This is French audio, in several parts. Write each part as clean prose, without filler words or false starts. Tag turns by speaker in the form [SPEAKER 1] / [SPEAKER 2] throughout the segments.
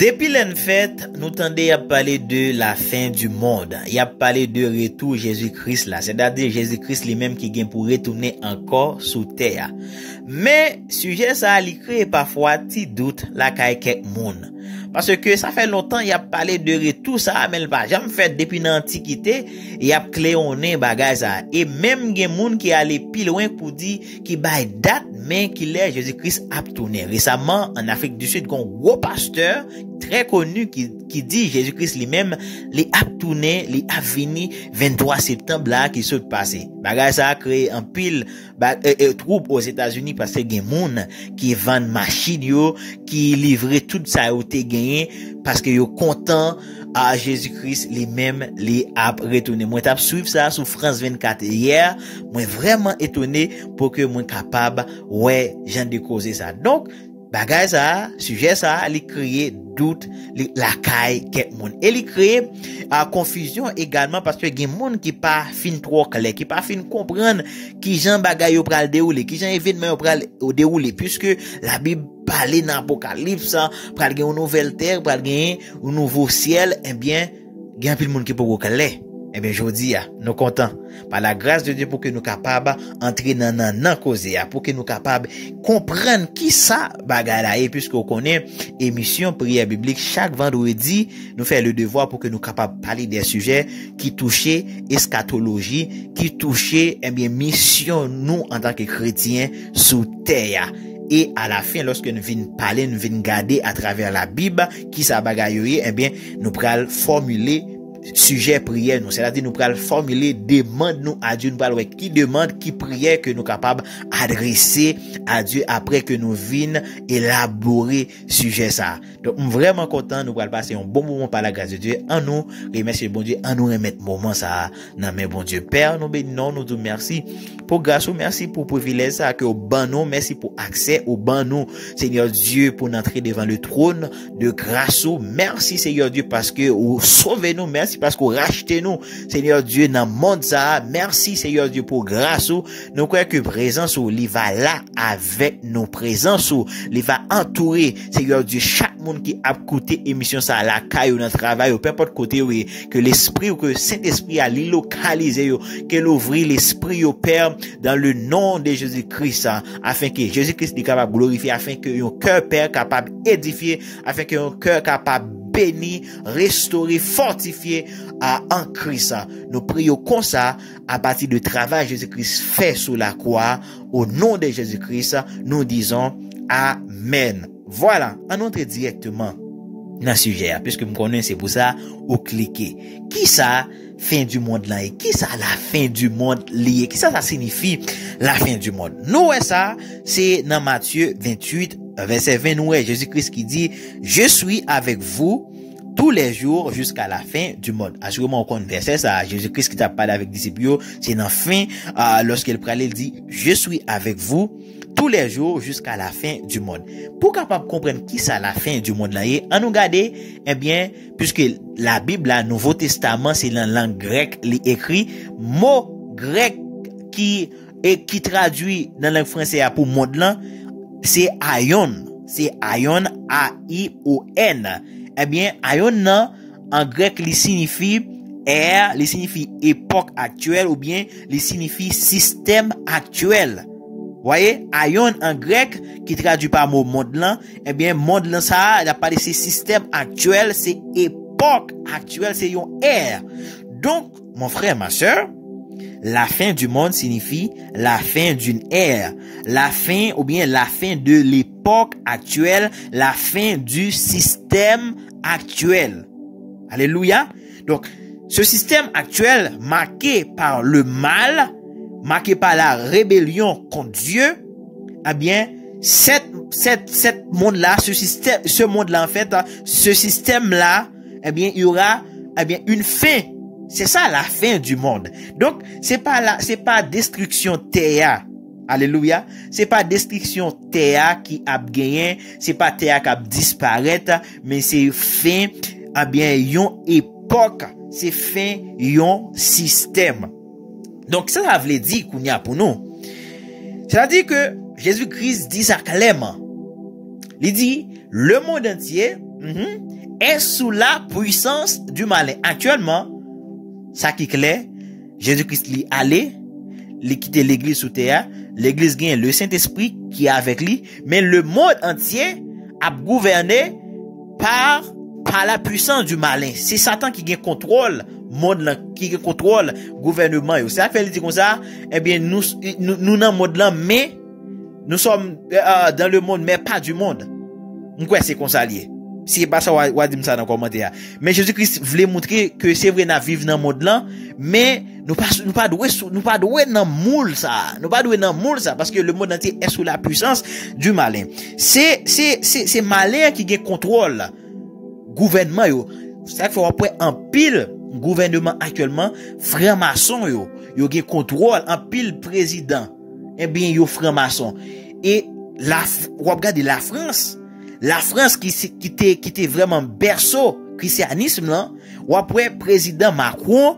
[SPEAKER 1] Depuis l'an fait, nous tendez à parler de la fin du monde. Il a parlé de retour Jésus-Christ là. C'est-à-dire Jésus-Christ lui-même qui vient pour retourner encore sous terre. Mais, sujet ça, il crée parfois petit doute là qu'il quelques monde. Parce que ça fait longtemps, il a parlé de retour ça, mais pas jamais fait depuis l'Antiquité, il a cléonné bagay ça. Et même gen moun qui allé plus loin pour dire qui bay date, mais qu'il est Jésus-Christ a tourné. Récemment, en Afrique du Sud, un gros pasteur très connu qui dit Jésus-Christ lui-même, les a tourné, les a fini 23 septembre là qui s'est passé. Bagay ça a créé un pile trouble aux États-Unis parce que gen moun qui vendent machine yo, qui livrer tout ça yo te gagné parce que yo content à Jésus-Christ lui-même les a retourné. Moi t'ai suivre ça sur France 24 hier, moi vraiment étonné pour que moi capable ouais, j'en de causer ça. Donc bagay ça, sujet ça, il crée doute, la caille quelqu'un monde. Et il crée confusion également parce que gen monde qui pas fin trop clair, qui pas fin comprendre qui Jean bagay yo pral dérouler, qui Jean événement yo pral dérouler puisque la Bible parler dans Apocalypse, pral gen une nouvelle terre, pral gen un nouveau ciel, eh bien, gen pile monde qui peut clair. Eh bien, je vous dis, nous contents par la grâce de Dieu pour que nous capables entrer dans cause, pour que nous capables comprendre qui ça bagay là, et puisque on connaît émission prière biblique chaque vendredi, nous fait le devoir pour que nous capables parler des sujets qui touchaient eschatologie, qui touchaient, eh bien, mission nous en tant que chrétiens sous terre. Et à la fin, lorsque nous venons parler, nous venons garder à travers la Bible qui ça bagay, eh bien, nous pral formuler sujet prière nous, c'est-à-dire nous pral formuler demande nous à Dieu, nous pral qui demande qui prière que nous capable adresser à Dieu après que nous vînes élaborer sujet ça. Donc vraiment content, nous pral passer un bon moment par la grâce de Dieu en nous remercier bon Dieu, en nous remettre moment ça dans mes bon Dieu Père, nous bénissons, nous disons merci pour grâce, merci pour privilège ça que au ban nous, merci pour accès au ban nous Seigneur Dieu pour entrer devant le trône de grâce. Merci Seigneur Dieu parce que vous sauvez nous, merci parce que vous rachetez nous Seigneur Dieu dans le monde ça. Merci Seigneur Dieu pour grâce. Nous croyons que présence il va là avec nos présences, il va entourer Seigneur Dieu chaque monde qui a écouté émission ça à la caille ou dans le travail ou peu importe côté que l'esprit ou que Saint-Esprit a localisé que l'ouvrir l'esprit au Père dans le nom de Jésus-Christ afin que Jésus-Christ soit capable de glorifier, afin que un cœur Père capable d'édifier, afin que un cœur capable béni, restauré, fortifié en Christ. Nous prions comme ça à partir du travail Jésus-Christ fait sur la croix. Au nom de Jésus-Christ, nous disons Amen. Voilà, on entre directement dans le sujet, puisque vous connaissez, c'est pour ça, vous cliquez. Qui ça, fin du monde là? Qui ça, la fin du monde lié? Qui ça signifie, la fin du monde? Nous, ça, c'est dans Matthieu 28, verset 20, nous, Jésus-Christ qui dit, je suis avec vous tous les jours jusqu'à la fin du monde. Assurément, on connaît verset ça, Jésus-Christ qui t'a parlé avec les disciples, c'est dans fin, lorsqu'il parlait, il dit, je suis avec vous tous les jours jusqu'à la fin du monde. Pour capable comprendre qui ça la fin du monde là est, on nous garder, eh bien, puisque la Bible, le Nouveau Testament, c'est dans la langue grecque, l'écrit, mot grec qui traduit dans la langue française pour monde là, c'est aion. C'est aion, A-I-O-N. Eh bien, aion en grec, il signifie ère, il signifie époque actuelle ou bien il signifie système actuel. Voyez, aion en grec qui traduit par mot monde là, eh bien monde là ça, il a parlé c'est système actuel, c'est époque actuelle, c'est une ère. Donc, mon frère, ma sœur, la fin du monde signifie la fin d'une ère, la fin ou bien la fin de l'époque actuelle, la fin du système actuel. Alléluia. Donc, ce système actuel marqué par le mal, marqué par la rébellion contre Dieu, eh bien, cette monde-là, ce monde-là, en fait, ce système-là, eh bien, il y aura, eh bien, une fin. C'est ça, la fin du monde. Donc, c'est pas destruction terre. Alléluia. C'est pas destruction terre qui a gagné, c'est pas terre qui a disparaître, mais c'est fin, eh bien, yon époque, c'est fin, yon système. Donc, ça veut dire qu'on y a pour nous. C'est-à-dire que Jésus-Christ dit ça clairement. Il dit, le monde entier est sous la puissance du malin. Actuellement, ça qui est clair, Jésus-Christ lui allé, il quitté l'église sous terre, l'église gagne le Saint-Esprit qui est avec lui, mais le monde entier a gouverné par la puissance du malin. C'est Satan qui gagne contrôle monde là, qui contrôle gouvernement. C'est ça fait dit comme ça, eh bien nous dans monde là, mais nous sommes dans le monde mais pas du monde. Pourquoi c'est comme ça lié? Si pas ça on dire ça dans commentaire. Mais Jésus-Christ voulait montrer que c'est vrai n'a vivre dans monde là, mais nous pas doué dans moule ça. Nous pas doué dans moule ça parce que le monde entier est sous la puissance du malin. C'est malin qui gagne contrôle gouvernement yo. Ça fait après en pile gouvernement actuellement franc-maçon yo gagne contrôle en pile président. Eh bien yo franc-maçon. Et on regarde la France qui était vraiment berceau christianisme là, ou après président Macron,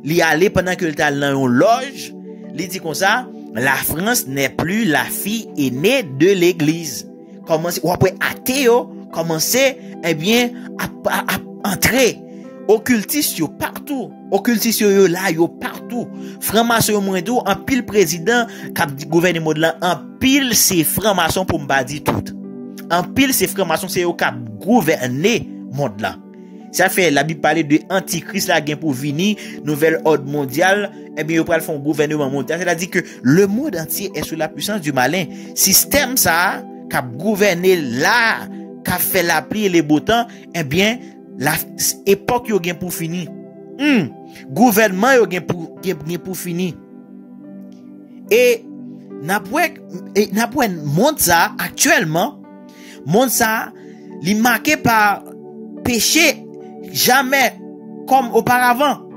[SPEAKER 1] il allé pendant que il était dans une loge, il dit comme ça, la France n'est plus la fille aînée de l'église. Commencer ou après athée commencer eh bien à entrer occultiste yo partout, occultiste yo là yo partout, franc-maçon moins tout en pile président cap gouvernement là en pile c'est franc-maçon pour me dire tout. En pile c'est franc-maçon c'est eux qui gouverner monde là. Ça fait la Bible parler de antichrist là gain pour venir, nouvelle ordre mondial, et bien ils pral font gouvernement mondial, c'est-à-dire que le monde entier est sous la puissance du malin. Système ça qui gouverner là, qui fait la pluie et les beaux temps, eh bien la époque yo gain pour finir. Gouvernement yo gain pour finir. Et n'a point monde ça actuellement monde ça li marqué par péché jamais comme auparavant.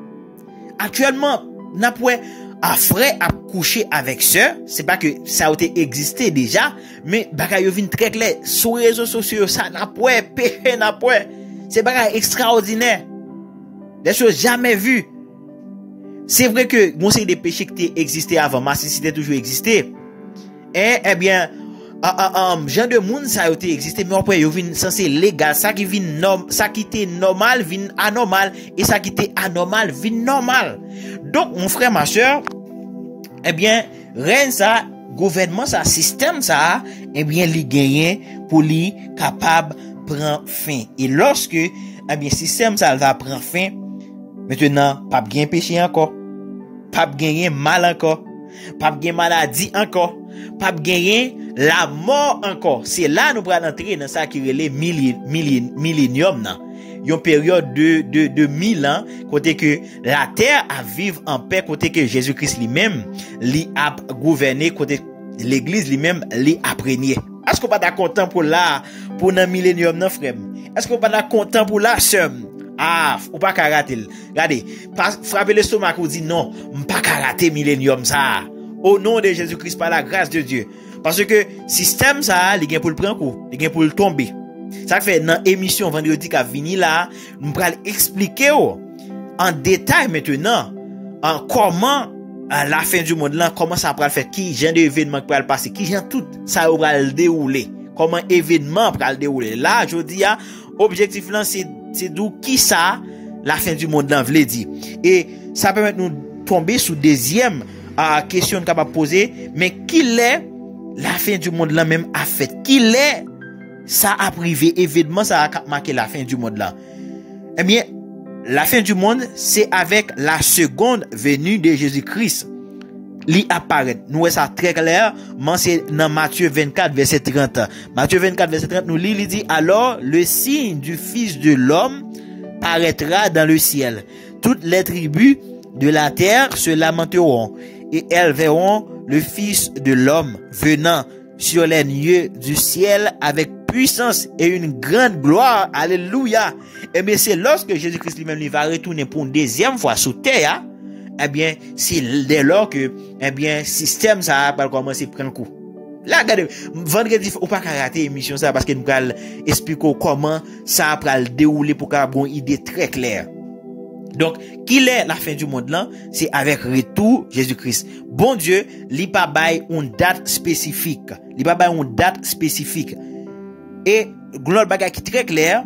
[SPEAKER 1] Actuellement n'a point à frère à coucher avec sœur, c'est pas que ça a été existé déjà, mais bagay yo vinn très clair sur les réseaux sociaux, ça n'a point péché n'a point. C'est bagay extraordinaire. Des choses jamais vues. C'est vrai que bon c'est des péchés qui existaient avant, mendicité toujours existé. Eh bien genre de monde ça a été existé, mais après yo vinn censé légal, ça qui vinn ça qui était normal vinn anormal et ça qui était anormal vinn normal. Donc mon frère ma soeur, eh bien rien ça gouvernement ça système ça, eh bien li gagné pour li capable prendre fin. Et lorsque eh bien système ça va prendre fin, maintenant pas bien péché encore, pas gagner mal encore, pas gagner maladie encore, pas gagner la mort encore. C'est là nous prenons entrer dans ça qui relève millénium là. Une période de 1000 ans côté que la terre a vivre en paix, côté que Jésus-Christ lui-même li a gouverné, côté l'église lui-même li a régné. Est-ce qu'on pas d'accord content pour là pour dans millénium non frère? Est-ce qu'on pas d'accord content pour là sœur? Ah, ou pas rater. Regardez, frapper le stomac ou dit non, pas rater millénium ça. Au nom de Jésus-Christ par la grâce de Dieu. Parce que système ça, il gagne pour le prendre coup, il gagne pour le tomber. Ça fait dans émission vendredi qu'a vini là, nous allons expliquer en détail maintenant en comment la fin du monde là, comment ça va faire, qui genre d'événement qui va passer, qui genre tout ça va le dérouler, comment événement va le dérouler. Là, je dis objectif là c'est d'où qui ça la fin du monde là veut dire. Et ça permet de nous tomber sous deuxième question capable poser, mais qui est la fin du monde là même a fait, qui est ça a privé événement ça a marqué la fin du monde là. Eh bien la fin du monde c'est avec la seconde venue de Jésus-Christ li apparaît. Nous ça très clair, c'est dans Matthieu 24 verset 30. Matthieu 24 verset 30 nous lit, il dit alors le signe du Fils de l'homme paraîtra dans le ciel. Toutes les tribus de la terre se lamenteront et elles verront le Fils de l'homme venant sur les nuées du ciel avec puissance et une grande gloire. Alléluia. Et bien c'est lorsque Jésus-Christ lui-même va retourner pour une deuxième fois sous terre, eh bien c'est dès lors que eh bien système ça va commencer à prendre coup. Là regardez, vendredi ou pas rater émission ça parce que nous allons expliquer comment ça va le dérouler pour avoir une idée très claire. Donc, qui est la fin du monde là? C'est avec retour Jésus-Christ. Bon Dieu, li pa bay une date spécifique. Li pa bay une date spécifique. Et l'autre bagage qui est très clair,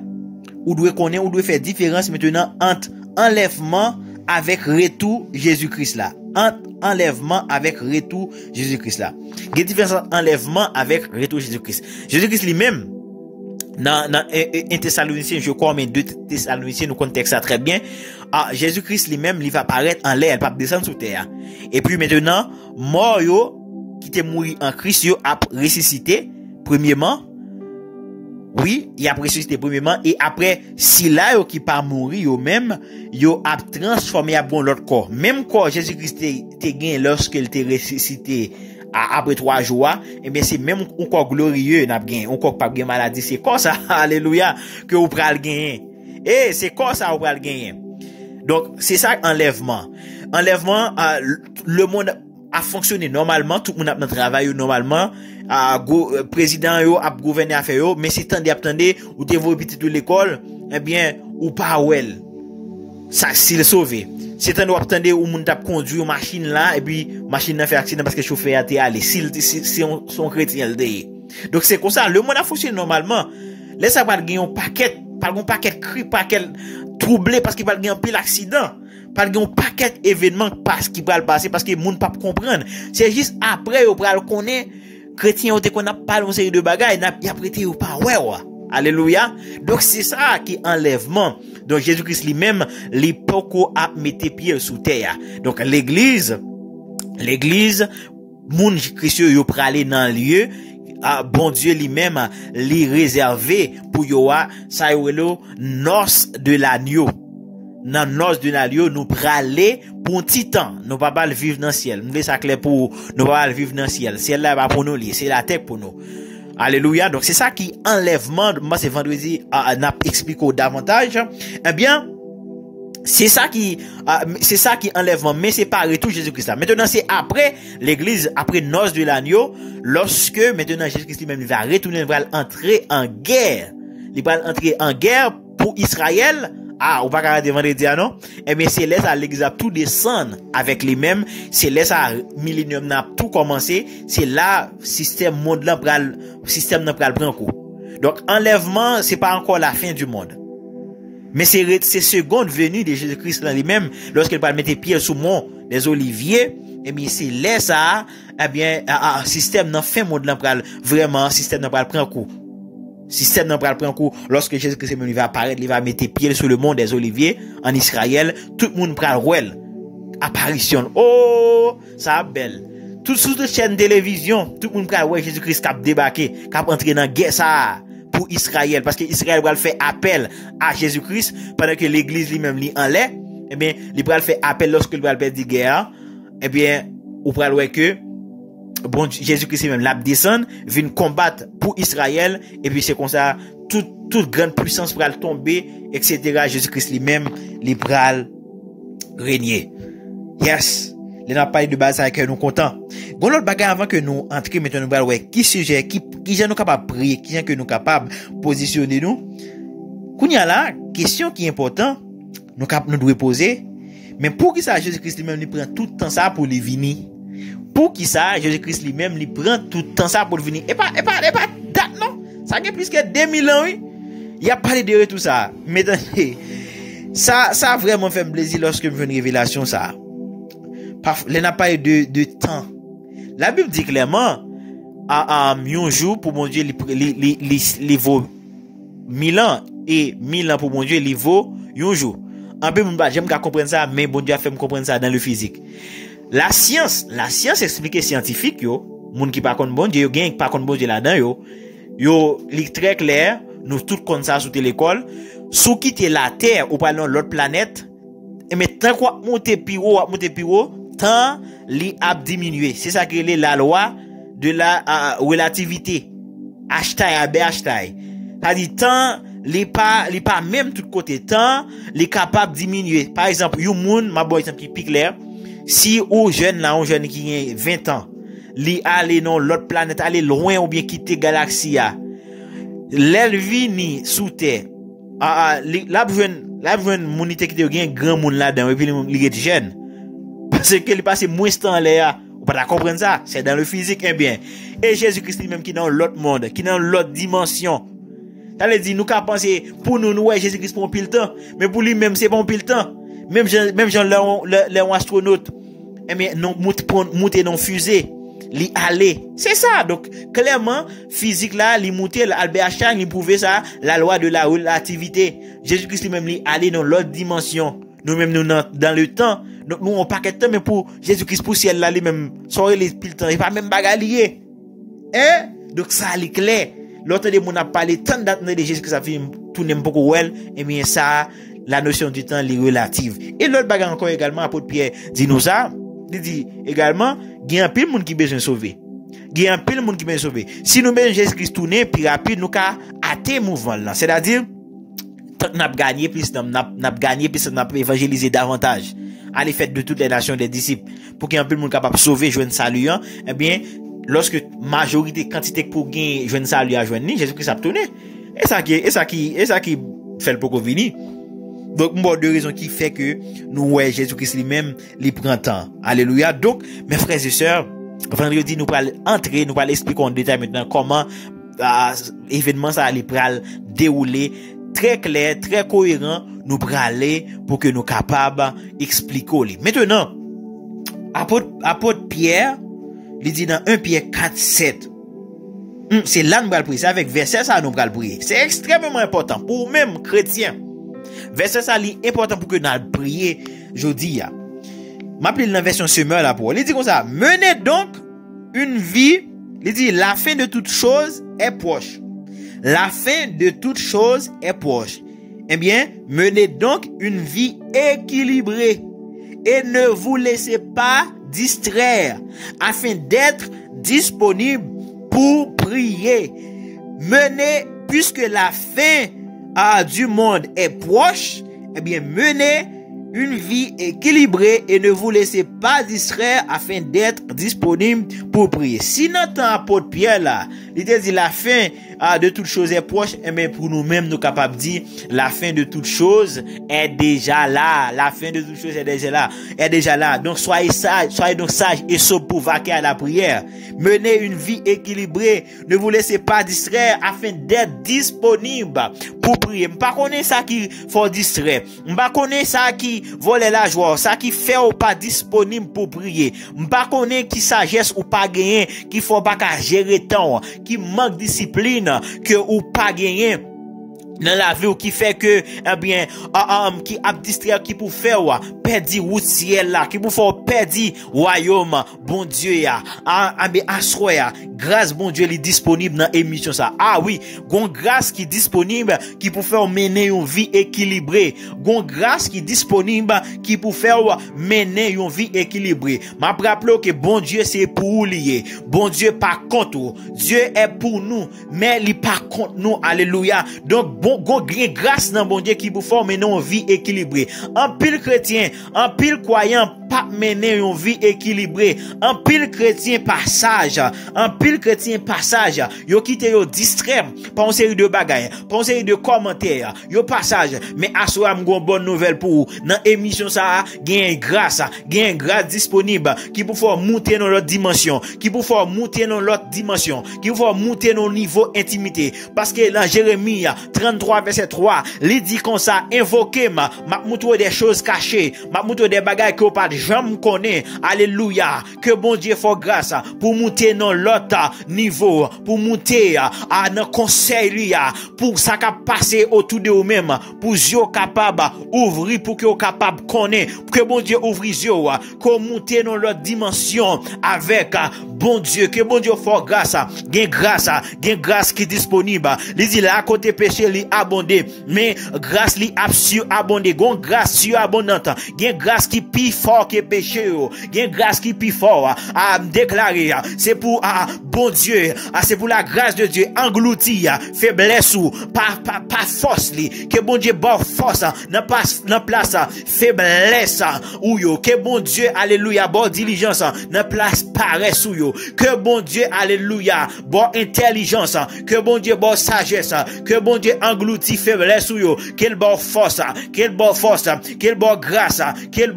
[SPEAKER 1] ou doit connaître, ou doit faire différence maintenant entre enlèvement avec retour Jésus-Christ là. Entre enlèvement avec retour Jésus-Christ là. Il y a différence entre enlèvement avec retour Jésus-Christ. Jésus-Christ lui-même, dans un Thessaloniciens, je crois, mais 2 Thessaloniciens, nous contexte ça très bien. Jésus-Christ lui-même, il va apparaître en l'air, il va descendre sous terre. Et puis maintenant, mort yo, qui était mort en Christ, yo a ressuscité, premièrement. Oui, il a ressuscité premièrement, et après, si là, yo qui pas mourir, yo même, yo a transformé à bon l'autre corps. Même corps, Jésus-Christ te gagné lorsqu'il était ressuscité, après 3 jours, et bien c'est même un corps glorieux, n'a gagné, un corps pas de maladie, c'est comme ça, alléluia, que vous pral gagner. Et c'est comme ça, vous pral gagner. Donc, c'est ça, enlèvement. Enlèvement, le monde a fonctionné normalement, tout le monde a dans travail normalement, président yo a gouverné affaire yo, mais si attendez ou te voye petit de l'école, eh bien ou pas well. Ça s'il sauvé. Si attendez ou moun t'a conduit une machine là et puis machine n'a fait accident parce que chauffeur a été allé, si son chrétien le dit. Donc c'est comme ça, le monde a fonctionné normalement. Laisse ça pas gagner un paquet cri, paquet troublé parce qu'il va gagner un pile accident. Pas un paquet événements parce qu'il va le passer parce que moun pas comprendre. C'est juste après ou pral connaît chrétien te qu'on a pas une série de bagages n'a bien prêté ou pas ouais. Alléluia. Donc c'est ça qui est enlèvement. Donc Jésus-Christ lui-même l'époque a metté pied sous terre. Donc l'église moun Christ yo pralé dans le lieu bon Dieu lui-même li réservé pour yo ça yo noce de l'agneau. Dans noce de l'agneau nous praler pour un petit temps, nous pas le vivre dans le ciel. Nous laisse ça clair pour nous pas le vivre dans le ciel. Ciel là va pour nous lier, c'est la terre pour nous. Alléluia. Donc c'est ça qui enlèvement. Moi c'est vendredi n'a expliqué davantage. Eh bien c'est ça qui enlèvement, mais c'est pas retour Jésus-Christ. Maintenant c'est après l'église, après noce de l'agneau, lorsque maintenant Jésus-Christ lui-même va retourner, il va entrer en guerre. Il va entrer en guerre pour Israël. Ou pas qu'à vendredi, non? Eh bien, c'est là, ça, l'église a tout descendre avec les mêmes. C'est là, ça, millénium n'a tout commencé. C'est là, système monde là, système n'a pral prendre coup. Donc, enlèvement, c'est pas encore la fin du monde. Mais c'est seconde venue de Jésus-Christ là lui-même, lorsqu'il va mettre pied sous mont des Oliviers. Eh bien, c'est là, ça, eh bien, système n'a fin monde là, vraiment, système n'a pral prendre coup. Système n'a pas pris un coup lorsque Jésus-Christ va apparaître, il va mettre pied sur le mont des Oliviers en Israël, tout le monde prend le apparition. Oh, ça belle. Tout sur les chaînes de télévision, tout le monde prend Jésus-Christ qui a débarqué, qui a entré dans la guerre ça pour Israël parce que Israël va faire appel à Jésus-Christ pendant que l'église lui-même lui en l'air. Eh bien, il va faire appel lorsque il va faire des guerres. Eh bien, on prend que bon Jésus-Christ même l'a descendre vient combattre pour Israël et puis c'est comme ça toute grande puissance pral tomber etc. Jésus-Christ lui-même li pral régner. Yes, les n'a pas de base avec nous content. Bon l'autre bagarre avant que nous entrer maintenant nous pral ouais qui sujet qui gens nous capable prier qui gens que nous capable positionner nous. Kounya là question qui est important nous devons poser mais pour qui ça Jésus-Christ lui-même il prend tout le temps ça pour les venir. Pour qui ça, Jésus-Christ lui-même, il prend tout le temps ça pour venir. Et pas date, non? Ça a plus que 2000 ans, oui. Il y a parlé de tout ça. Mais attendez, ça a vraiment fait plaisir lorsque je fais une révélation, ça. Il n'a pas de temps. La Bible dit clairement, un jour pour mon Dieu, il vaut 1000 ans. Et 1000 ans pour mon Dieu, il vaut un jour. Un peu, j'aime qu'à comprendre ça, mais bon Dieu a fait me comprendre ça dans le physique. La science explique scientifique yo, moun qui pas connaît bon Dieu, yo gen pas connaît bon Dieu là-dedans yo li très clair, nous tout comme ça sous l'école, sous quitter la terre ou pas dans l'autre planète, et mais tant quoi monter piro, tant li a diminué. C'est ça que est la loi de la relativité. Einstein. Ça dit tant li pas même tout côté tant li capable diminuer. Par exemple, you moun ma boy exemple qui clair. Si ou jeune là, un jeune qui a 20 ans, li aller dans l'autre planète, aller loin ou bien quitter galaxie a. L'elle vini sous terre. La besoin monité qui te gen grand monde là-dedans et puis li est jeune. Parce que il passe moins de temps là. Vous pas comprendre ça, c'est dans le physique bien. Et Jésus-Christ lui-même qui dans l'autre monde, qui dans l'autre dimension. Ça veut dire, nous qu'à penser, pour nous, ouais, Jésus-Christ pour un pile temps. Mais pour lui-même, c'est pas un pile temps. Même gens, les astronautes, eh bien, non, monter dans fusée. Li aller. C'est ça. Donc, clairement, physique là, li monter, Albert Einstein, li prouver ça, la loi de la relativité. Jésus-Christ lui-même, li aller dans l'autre dimension. Nous-mêmes, nous, dans le temps. Donc, nous, on pas de temps, mais pour Jésus-Christ, pour ciel là, lui-même, soirée, les pile temps, il pas même bagalier. Donc, ça, li clair. L'autre de mon a parlé tant d'années de Jésus-Christ, ça fait tourner beaucoup well, et bien, ça, la notion du temps, li relative. Et l'autre bagage encore également, apôtre Pierre, dit nous ça, il dit également, il y a un pile monde qui besoin sauver. Il y a un pile monde qui besoin sauver. Si nous mettons Jésus-Christ tourner, puis rapide, nous ka hâter mouvement là. C'est-à-dire, tant que nous avons gagné plus, nous avons gagné plus, nous avons évangélisé davantage. À l'effet de toutes les nations des disciples. Pour qu'il y ait un pile monde capable de sauver, joindre salut, eh bien, lorsque majorité, quantité pour gagner, joindre salut à joindre, Jésus-Christ a tourné. Et ça qui fait le beaucoup venir. Donc, bon, deux raisons qui fait que nous, ouais, Jésus-Christ lui-même, il prend temps. Alléluia. Donc, mes frères et sœurs, vendredi, nous allons entrer, nous allons expliquer en détail maintenant comment, événement ça allait dérouler très clair, très cohérent, nous allons aller pour que nous capables d'expliquer. Maintenant, apôtre Pierre, il dit dans 1 Pierre 4, 7. C'est là nous allons prier. C'est avec verset ça nous allons prier. C'est extrêmement important pour même chrétiens. Verset ça li important pour que nous prier jodi ya. M'appelle dans version semeur là pour. Il dit comme ça, menez donc une vie, il dit la fin de toute chose est proche. La fin de toute chose est proche. Eh bien, menez donc une vie équilibrée et ne vous laissez pas distraire afin d'être disponible pour prier. Menez, puisque la fin du monde est proche, eh bien, menez une vie équilibrée et ne vous laissez pas distraire afin d'être disponible pour prier. Si notre apôtre Pierre là, il dit la fin de toute chose est proche, eh bien, pour nous-mêmes, nous capables de dire, la fin de toute chose est déjà là. La fin de toute chose est déjà là. Donc, soyez donc sages et sobres pour vaquer à la prière. Menez une vie équilibrée. Ne vous laissez pas distraire afin d'être disponible pour prier. M'pas connaît ça qui faut distraire. M'pas connaît ça qui vole la joie. Ça qui fait ou pas disponible pour prier. M'pas connaît qui sagesse ou pas gagner, qui faut pas qu'à gérer temps, qui manque discipline, que ou pas gagner dans la vie ou qui fait que eh bien qui a distrait qui pour faire perdre route ciel là qui pour faire perdre royaume bon Dieu ya assoya grâce bon Dieu est disponible dans émission ça. Ah oui, gon grâce qui disponible qui pour faire mener une vie équilibrée. Gon grâce qui disponible qui pour faire mener une vie équilibrée. M'a rappelé que bon Dieu c'est pour lier. Bon Dieu pas contre. Dieu est pour nous mais il pas contre nous. Alléluia. Donc bon grâce dans bon Dieu qui pour former une vie équilibrée. En pile chrétien, en pile croyant pas mener une vie équilibrée. En pile chrétien passage, yo quitté yo distrait par une série de bagages, par une série de commentaires, yo passage. Mais assoir m'gon bonne nouvelle pour dans émission ça, gain grâce disponible qui pour faire monter dans l'autre dimension, qui pour faire monter dans l'autre dimension, qui pour faire monter dans niveau intimité parce que dans Jérémie 33 verset 3, il dit comme ça, invoquez m'a montre des choses cachées, m'a montre des bagages que pas jamais connaît. Alléluia. Que bon Dieu fasse grâce pour monter dans l'autre niveau, pour monter à dans conseil pour ça qu'a passer autour de vous même, pour yo capable ouvrir pour que vous capable connaître, que bon Dieu ouvre yo, que monter dans l'autre dimension avec bon Dieu, que bon Dieu fasse grâce qui est disponible. Il dit là à côté péché li abondé, mais grâce li surabondé, gon grâce surabondante, gen grâce qui plus fort que péché, gen grâce qui plus fort à déclarer, c'est pour bon Dieu, c'est pour la grâce de Dieu englouti faiblesse ou pas force li, que bon Dieu bon force dans place faiblesse ou yo, que bon Dieu alléluia bon diligence dans place paresse ou yo, que bon Dieu alléluia bon intelligence, que bon Dieu bon sagesse, que bon Dieu englouti faiblesse ou yo, quelle bonne force, quelle bonne grâce, qu'elle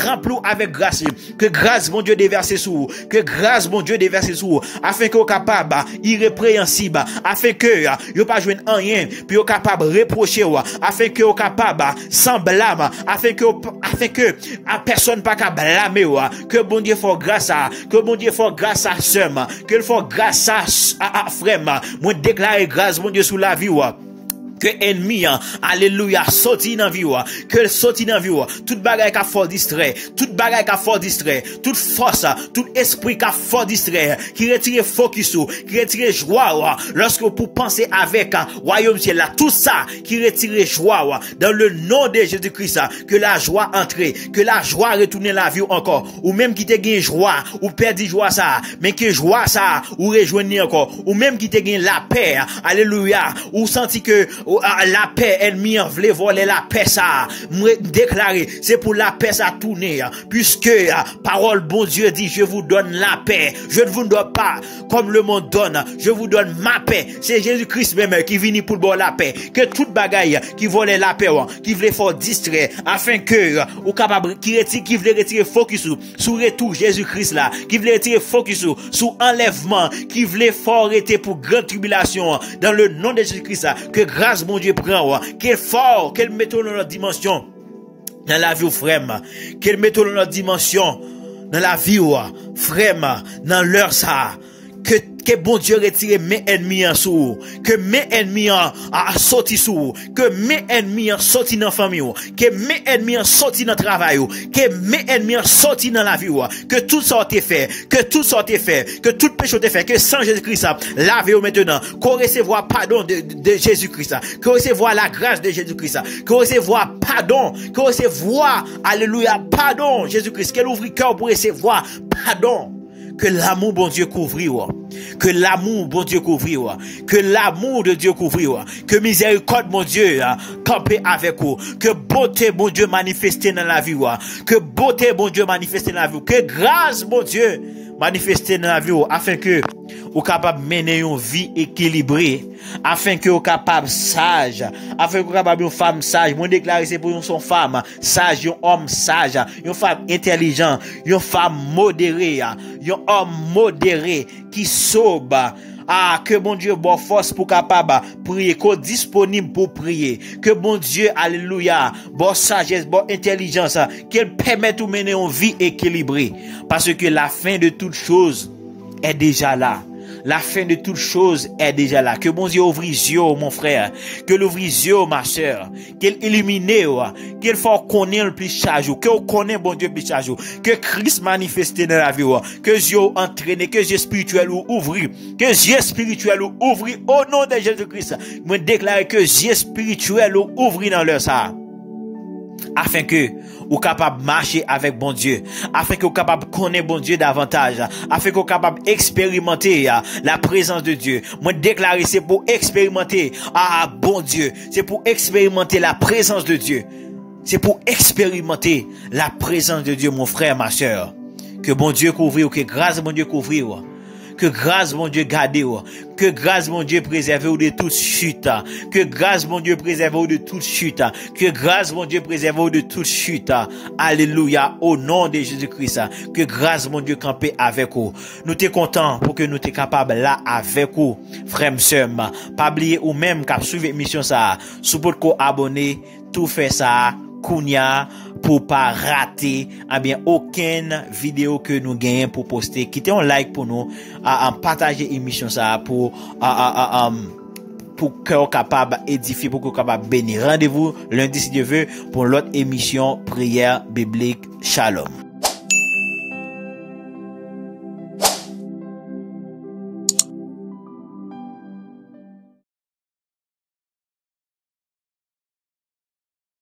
[SPEAKER 1] remplit avec grâce, que grâce bon Dieu déverse sous, que grâce bon bon Dieu déverser sur afin que vous capable irrépréhensible, afin que vous pas joindre rien, puis vous capable reprocher, afin que vous capable sans blâme, afin que personne pas qu'à blâmer, que bon Dieu faut grâce à, que bon Dieu faut grâce à sœur, que il faut grâce à frère, moi déclarer grâce bon Dieu sous la vie, que ennemi, alléluia, sorti dans vie, que sorti dans vie, toute bagaille qui a fort distrait, toute bagaille qui a fort distrait, toute force, tout esprit qui a fort distrait, qui retire focus, qui retire joie, lorsque vous pensez avec royaume ciel là, tout ça, qui retire joie, dans le nom de Jésus-Christ, que la joie entre, que la joie retourne la vie encore, ou même qui te gagne joie, ou perdu joie ça, mais que joie ça, ou rejoindre encore, ou même qui te gagne la paix, alléluia, ou senti que la paix, ennemi en voulait voler la paix ça, déclarer, c'est pour la paix ça tourner, puisque parole bon Dieu dit, je vous donne la paix, je ne vous donne pas comme le monde donne, je vous donne ma paix, c'est Jésus-Christ même qui vient pour boire la paix, que toute bagaille qui volait la paix, qui voulait faire distraire, afin que, ou capable, qui voulait retirer focus sur retour Jésus-Christ là, qui voulait retirer focus sur enlèvement, qui voulait faire arrêter pour grande tribulation, dans le nom de Jésus-Christ, que grâce mon Dieu prend, qu'elle fort, qu'elle mette dans notre dimension, dans la vie frère, qu'elle mette dans notre dimension, dans la vie frère, dans l'heure ça, que bon Dieu retire mes ennemis en sous, que mes ennemis a sorti sous, que mes ennemis a sorti dans famille, que mes ennemis a sorti dans travail, que mes ennemis a sorti dans la vie, que tout ça t'est fait, que tout ça t'est fait, que tout péché t'est fait, que sans Jésus-Christ, lavez-vous maintenant, qu'on recevoir pardon de Jésus-Christ, qu'on recevoir la grâce de Jésus-Christ, qu'on recevoir pardon, qu'on recevoir, alléluia, pardon, Jésus-Christ, qu'elle ouvre cœur pour recevoir pardon. Que l'amour bon Dieu couvre, que l'amour bon Dieu couvre, que l'amour de Dieu couvre, que miséricorde mon Dieu camper avec vous, que beauté bon Dieu manifester dans la vie, que beauté bon Dieu manifester dans la vie, que grâce bon Dieu manifester dans la vie, afin que vous capable mener une vie équilibrée, afin que vous capable sage, afin que vous capable une femme sage. Moi déclarer c'est pour une femme sage, un homme sage, une femme intelligente, une femme modérée, un homme modéré qui sobre. Que bon Dieu bonne force pour capable prier, qu'on disponible pour prier, que bon Dieu alléluia bonne sagesse, bonne intelligence, qu'elle permette de mener une vie équilibrée, parce que la fin de toute chose est déjà là. La fin de toute chose est déjà là. Que bon Dieu ouvre les yeux, mon frère. Que l'ouvre les yeux, ma soeur. Qu'elle illumine, qu'elle fasse connaître le plus chargé. Que vous connaissez, bon Dieu, plus chargé. Que Christ manifeste dans la vie. Que Dieu entraîne, que Dieu spirituel ouvre. Que Dieu spirituel ouvre au nom de Jésus-Christ. Je déclare que Dieu spirituel ouvre dans leur ça. Afin que vous capable marcher avec bon Dieu, afin que vous capable connaître bon Dieu davantage, afin que vous capable expérimenter la présence de Dieu. Moi déclarer c'est pour expérimenter bon Dieu, c'est pour expérimenter la présence de Dieu. C'est pour expérimenter la présence de Dieu, mon frère, ma soeur. Que bon Dieu couvre, que grâce bon Dieu couvre. Que grâce mon Dieu garde, que grâce mon Dieu préserve de toute chute, que grâce mon Dieu préserve de toute chute, que grâce mon Dieu préserve de toute chute. Alléluia, au nom de Jésus-Christ, que grâce mon Dieu campe avec vous. Nous t'es contents pour que nous t'es capables là avec vous, frères et sœurs. Pas oublier ou même qu'à suivre l'émission ça, support qu'on abonner, tout fait ça. Kounia pour pas rater aucune vidéo que nous gagnons pour poster. Quittez un like pour nous partager émission ça pour que vous capable édifier, pour que vous capable bénir. Rendez-vous lundi si Dieu veut pour l'autre émission prière biblique. Shalom.